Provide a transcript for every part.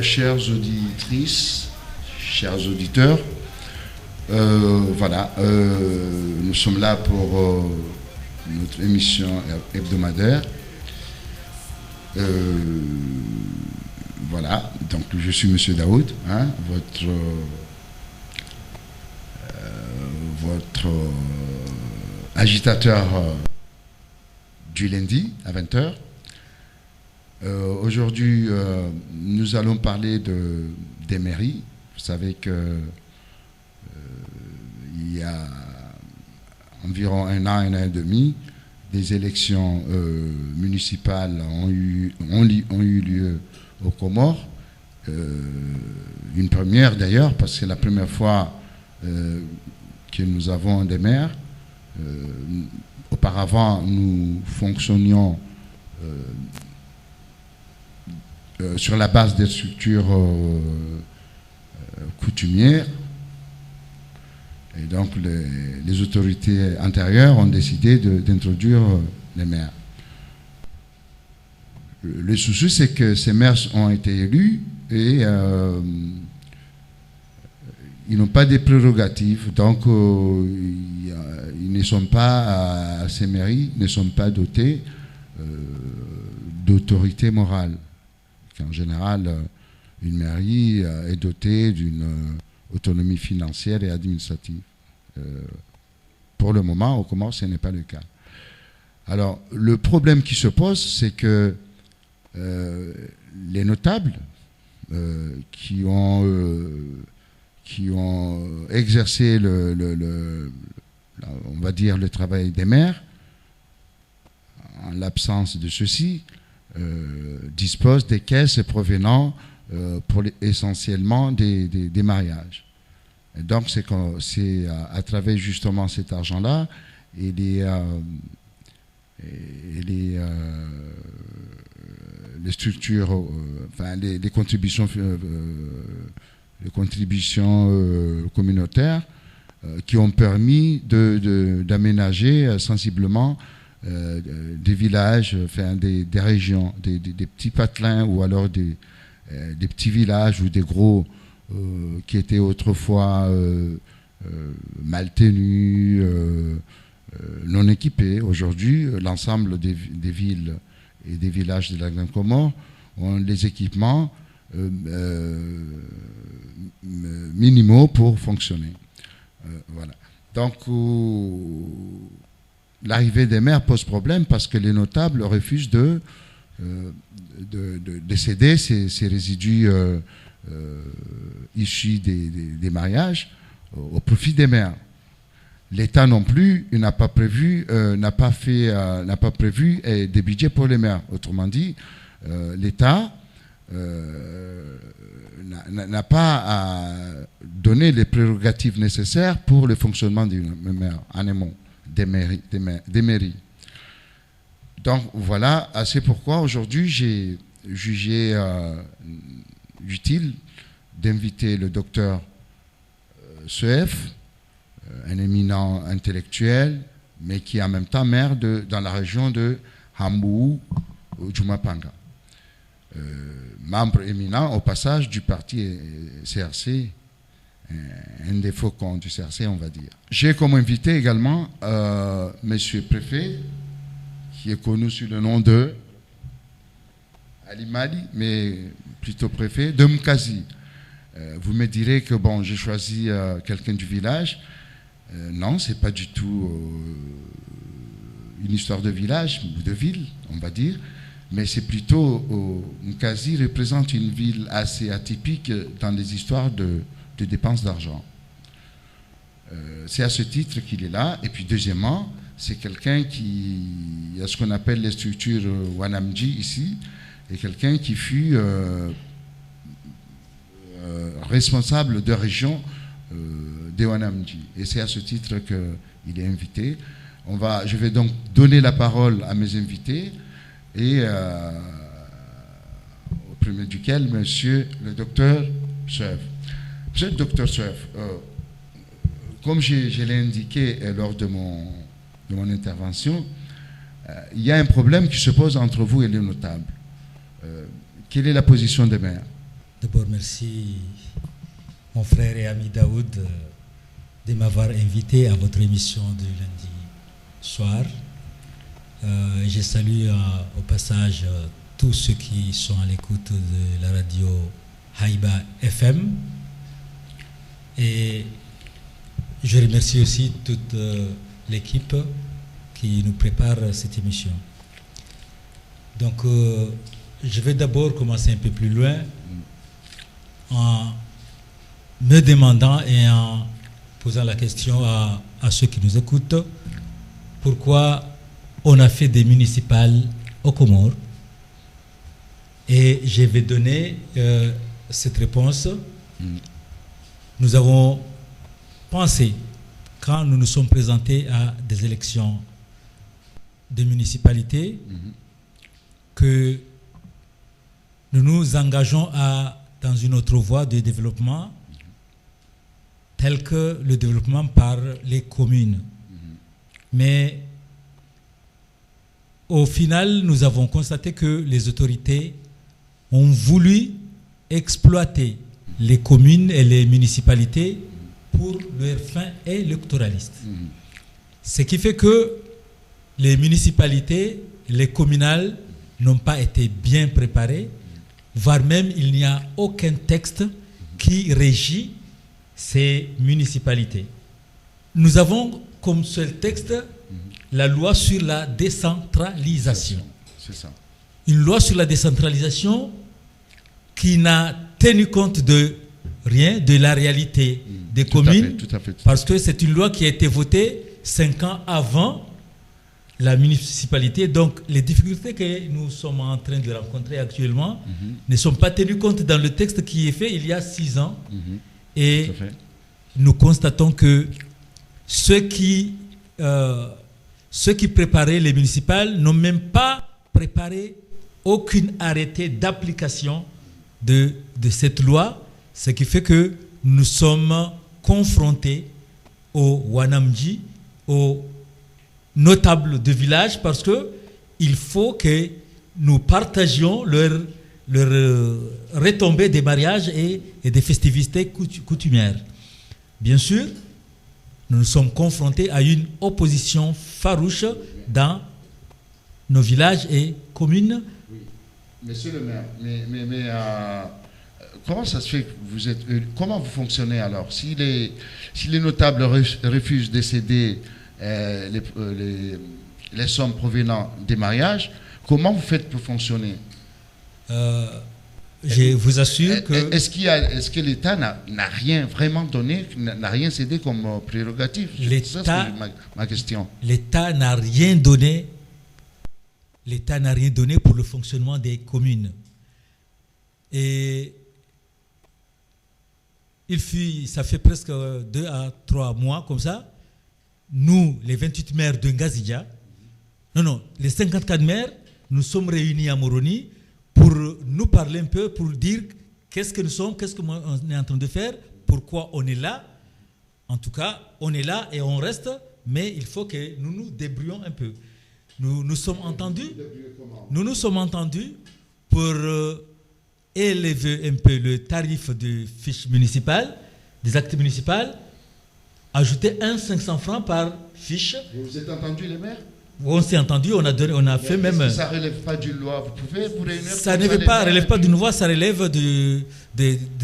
Chères auditrices, chers auditeurs, voilà, nous sommes là pour notre émission hebdomadaire. Voilà, donc je suis Monsieur Daoud, hein, votre agitateur du lundi à 20h. Aujourd'hui, nous allons parler des mairies. Vous savez que il y a environ un an et demi, des élections municipales ont eu lieu aux Comores. Une première d'ailleurs, parce que c'est la première fois que nous avons des maires. Auparavant, nous fonctionnions sur la base des structures coutumières. Et donc, les autorités antérieures ont décidé d'introduire les maires. Le souci, c'est que ces maires ont été élus et ils n'ont pas de prérogatives. Donc, ils ne sont pas, ces mairies ne sont pas dotés d'autorité morale. En général, une mairie est dotée d'une autonomie financière et administrative. Pour le moment, au Comores, ce n'est pas le cas. Alors, le problème qui se pose, c'est que les notables qui ont exercé on va dire, le travail des maires, en l'absence de ceux-ci, disposent des caisses provenant essentiellement des mariages. Et donc, c'est à travers justement cet argent-là et les structures, enfin les contributions, communautaires qui ont permis d'aménager sensiblement des villages, enfin des régions, des petits patelins ou alors des petits villages ou des gros qui étaient autrefois mal tenus, non équipés. Aujourd'hui, l'ensemble des villes et des villages de la Grande Comore ont les équipements minimaux pour fonctionner. Voilà. Donc, l'arrivée des maires pose problème parce que les notables refusent de céder ces résidus issus des mariages au profit des maires. L'État non plus n'a pas prévu des budgets pour les maires. Autrement dit, l'État n'a pas donné les prérogatives nécessaires pour le fonctionnement des maires, en amont, des mairies. Donc voilà, c'est pourquoi aujourd'hui j'ai jugé utile d'inviter le docteur Soef, un éminent intellectuel, mais qui est en même temps maire dans la région de Hambou, Djoumapanga. Membre éminent au passage du parti CRC, un des faucons du CRC, on va dire. J'ai comme invité également monsieur le préfet, qui est connu sous le nom de Ali Mali, mais plutôt préfet, de Mkazi. Vous me direz que bon, j'ai choisi quelqu'un du village. Non, c'est pas du tout une histoire de village ou de ville, on va dire, mais c'est plutôt Mkazi représente une ville assez atypique dans les histoires de dépenses d'argent. C'est à ce titre qu'il est là. Et puis deuxièmement, c'est quelqu'un qui a ce qu'on appelle les structures Wanamji ici, et quelqu'un qui fut responsable de région des Wanamji. Et c'est à ce titre qu'il est invité. Je vais donc donner la parole à mes invités, et au premier duquel, monsieur le docteur Soef. Monsieur le docteur Soef, comme je l'ai indiqué lors de mon intervention, il y a un problème qui se pose entre vous et les notables. Quelle est la position des maires? D'abord, merci mon frère et ami Daoud de m'avoir invité à votre émission de lundi soir. Je salue au passage tous ceux qui sont à l'écoute de la radio Haïba FM. Et je remercie aussi toute l'équipe qui nous prépare cette émission. Donc, je vais d'abord commencer un peu plus loin en me demandant et en posant la question à ceux qui nous écoutent, pourquoi on a fait des municipales aux Comores. Et je vais donner cette réponse. Nous avons pensé, quand nous nous sommes présentés à des élections de municipalité, que nous nous engageons dans une autre voie de développement, tel que le développement par les communes. Mais au final, nous avons constaté que les autorités ont voulu exploiter les communes et les municipalités pour leur fin électoraliste. Ce qui fait que les municipalités, les communales n'ont pas été bien préparées, voire même il n'y a aucun texte qui régit ces municipalités. Nous avons comme seul texte la loi sur la décentralisation. C'est ça. Une loi sur la décentralisation qui n'a tenu compte de rien, de la réalité des communes, Tout à fait. parce que c'est une loi qui a été votée 5 ans avant la municipalité. Donc, les difficultés que nous sommes en train de rencontrer actuellement ne sont pas tenues compte dans le texte qui est fait il y a 6 ans. Et nous constatons que ceux qui préparaient les municipales n'ont même pas préparé aucun arrêté d'application de cette loi, ce qui fait que nous sommes confrontés aux Wanamji, aux notables de village, parce qu'il faut que nous partagions leur retombée des mariages et des festivités coutumières. Bien sûr, nous sommes confrontés à une opposition farouche dans nos villages et communes. Oui. Monsieur le maire, mais comment ça se fait que comment vous fonctionnez alors? Si les notables refusent de céder les sommes provenant des mariages, comment vous faites pour fonctionner? Je vous assure que... Est-ce que l'État n'a rien vraiment donné, n'a rien cédé comme prérogative? Ça, c'est ma question. L'État n'a rien donné. L'État n'a rien donné pour le fonctionnement des communes. Et ça fait presque 2 à 3 mois comme ça. Nous, les 28 maires de Ngazidja, les 54 maires, nous sommes réunis à Moroni pour nous parler un peu, pour dire qu'est-ce que nous sommes, qu'est-ce qu'on est en train de faire, pourquoi on est là. En tout cas, on est là et on reste, mais il faut que nous nous débrouillons un peu. Nous nous sommes entendus pour élever un peu le tarif de fiche municipale, des actes municipaux, ajouter 500 francs par fiche. Vous êtes entendu les maires? On s'est entendu, on a fait même... Ça ne relève pas d'une loi, vous pouvez vous réunir? Ça ne relève pas d'une loi, ça relève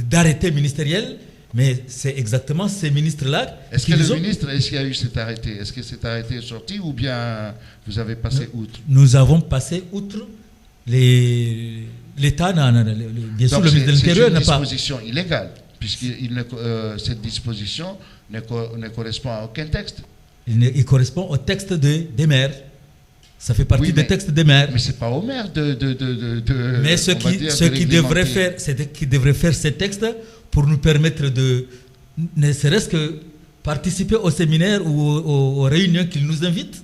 d'arrêtés ministériels, mais c'est exactement ces ministres-là... Est-ce qu'il y a eu cet arrêté? Est-ce que cet arrêté est sorti ou bien vous avez passé outre? Nous avons passé outre. L'État, bien sûr, le ministre de l'Intérieur n'a pas... C'est une disposition illégale, puisque cette disposition ne correspond à aucun texte. Il correspond au texte des maires. Ça fait partie des textes des maires. Mais ce n'est pas aux maires mais ce qui devrait faire, c'est qu'ils devraient faire ces textes pour nous permettre de, ne serait-ce que participer au séminaire ou aux réunions qu'ils nous invitent.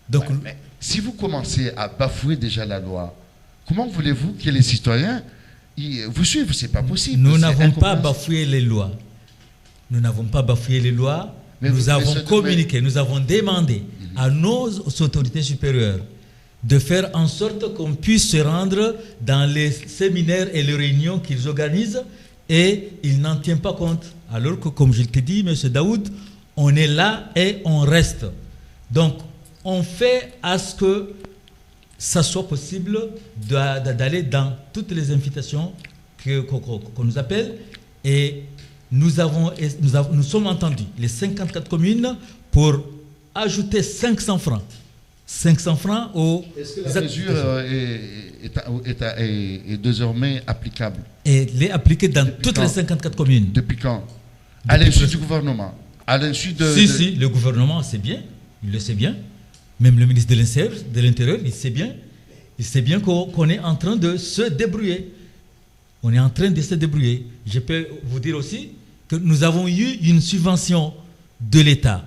Donc, mais si vous commencez à bafouer déjà la loi, comment voulez-vous que les citoyens vous suivent? Ce n'est pas possible. Nous n'avons pas bafoué les lois. Nous n'avons pas bafoué les lois. Nous avons communiqué, nous avons demandé à nos autorités supérieures de faire en sorte qu'on puisse se rendre dans les séminaires et les réunions qu'ils organisent, et ils n'en tiennent pas compte. Alors que, comme je t'ai dit, M. Daoud, on est là et on reste. Donc, on fait à ce que ça soit possible d'aller dans toutes les invitations qu'on nous appelle, et nous sommes entendus, les 54 communes, pour ajouter 500 francs. 500 francs aux... Est-ce que la mesure est désormais applicable? Et elle est appliquée dans toutes les 54 communes. Depuis quand? À l'insu du gouvernement? À l'insu Si, le gouvernement sait bien, il le sait bien. Même le ministre de l'Intérieur, il sait bien. Il sait bien qu'on est en train de se débrouiller. On est en train de se débrouiller. Je peux vous dire aussi que nous avons eu une subvention de l'État,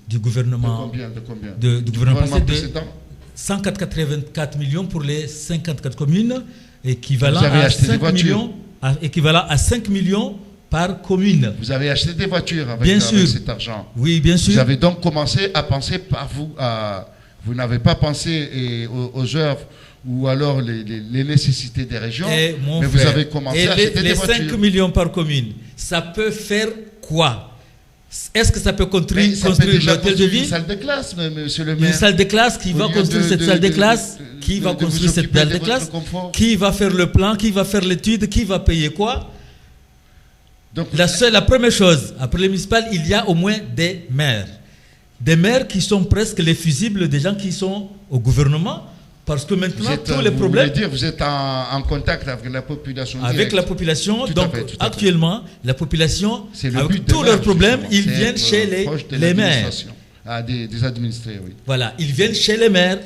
du gouvernement. De combien? Du gouvernement précédent? 184 millions pour les 54 communes, équivalent à 5 millions par commune. Vous avez acheté des voitures avec cet argent? Oui, bien sûr. Vous avez donc commencé à penser par vous. Vous n'avez pas pensé aux œuvres ou alors les nécessités des régions, mais vous avez commencé à acheter des voitures. Les 5 millions par commune, ça peut faire quoi? Est-ce que ça peut construire l'hôtel de ville? Une salle de classe, monsieur le maire. Une salle de classe, qui va construire cette salle de classe? Qui va construire cette salle de classe? Qui va faire le plan? Qui va faire l'étude? Qui va payer quoi? Donc, la première chose, après les municipales, il y a au moins des maires. Des maires qui sont presque les fusibles des gens qui sont au gouvernement. Parce que maintenant, tous les problèmes... Vous êtes en contact avec la population directe. Avec la population. Donc, actuellement, la population, avec tous leurs problèmes, ils viennent chez les maires. Des administrés, oui. Voilà, ils viennent chez les maires.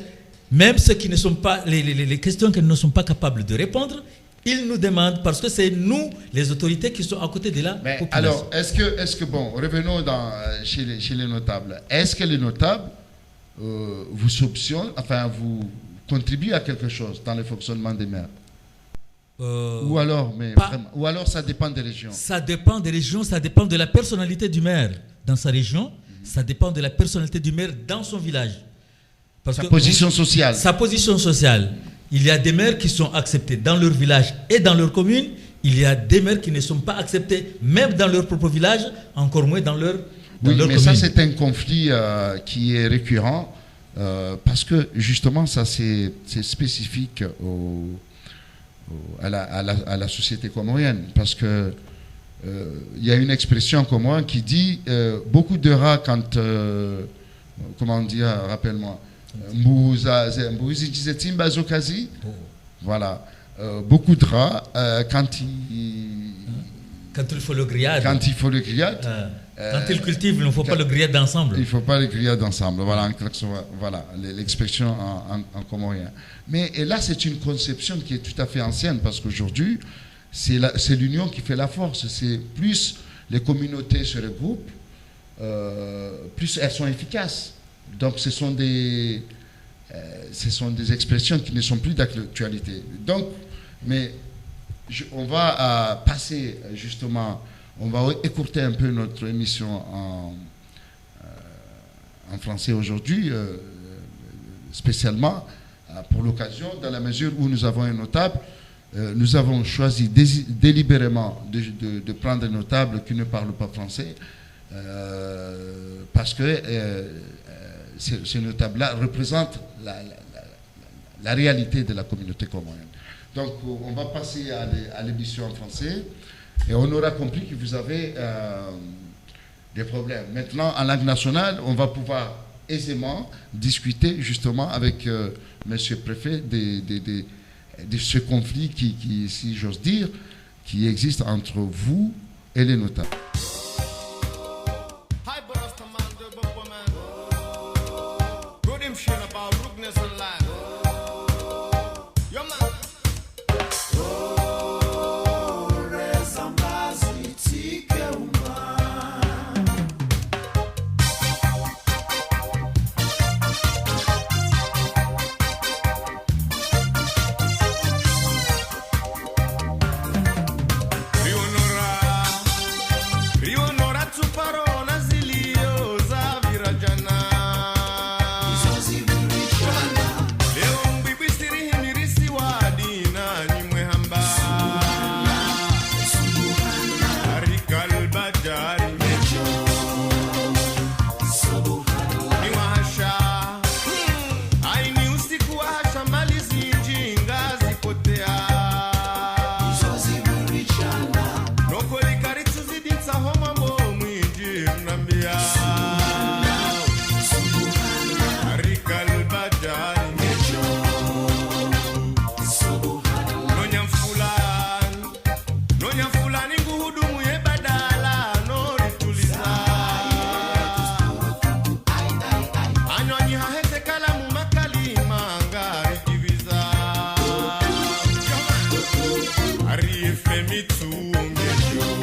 Même ceux qui ne sont pas... Les questions qu'ils ne sont pas capables de répondre, ils nous demandent, parce que c'est nous, les autorités, qui sont à côté de la population. Alors, est-ce que bon, revenons chez les notables. Est-ce que les notables vous soupçonnent, vous contribuent à quelque chose dans le fonctionnement des maires? Ou alors ça dépend des régions? Ça dépend des régions, ça dépend de la personnalité du maire dans sa région, ça dépend de la personnalité du maire dans son village. Sa position sociale. Sa position sociale. Il y a des maires qui sont acceptés dans leur village et dans leur commune. Il y a des maires qui ne sont pas acceptés même dans leur propre village, encore moins dans leur commune. Ça, c'est un conflit qui est récurrent parce que justement, ça, c'est spécifique à la société comorienne. Parce que il y a une expression commorienne qui dit beaucoup de rats quand... comment dire, rappelle-moi. Voilà. Beaucoup de rats quand il faut le grillade. Quand ils cultivent, il ne faut pas le grillade ensemble. Il ne faut pas le grillade ensemble. Voilà l'expression en comorien. Mais là, c'est une conception qui est tout à fait ancienne parce qu'aujourd'hui, c'est l'union qui fait la force. C'est plus les communautés se regroupent, plus elles sont efficaces. Donc, ce sont des expressions qui ne sont plus d'actualité. Donc, on va passer justement, on va écourter un peu notre émission en français aujourd'hui, spécialement pour l'occasion, dans la mesure où nous avons un notable. Nous avons choisi délibérément de prendre un notable qui ne parle pas français, parce que ce notable-là représente la réalité de la communauté comorienne. Donc, on va passer à l'émission en français et on aura compris que vous avez des problèmes. Maintenant, en langue nationale, on va pouvoir aisément discuter justement avec Monsieur le Préfet de ce conflit qui, si j'ose dire, qui existe entre vous et les notables. Rio ife mitungejo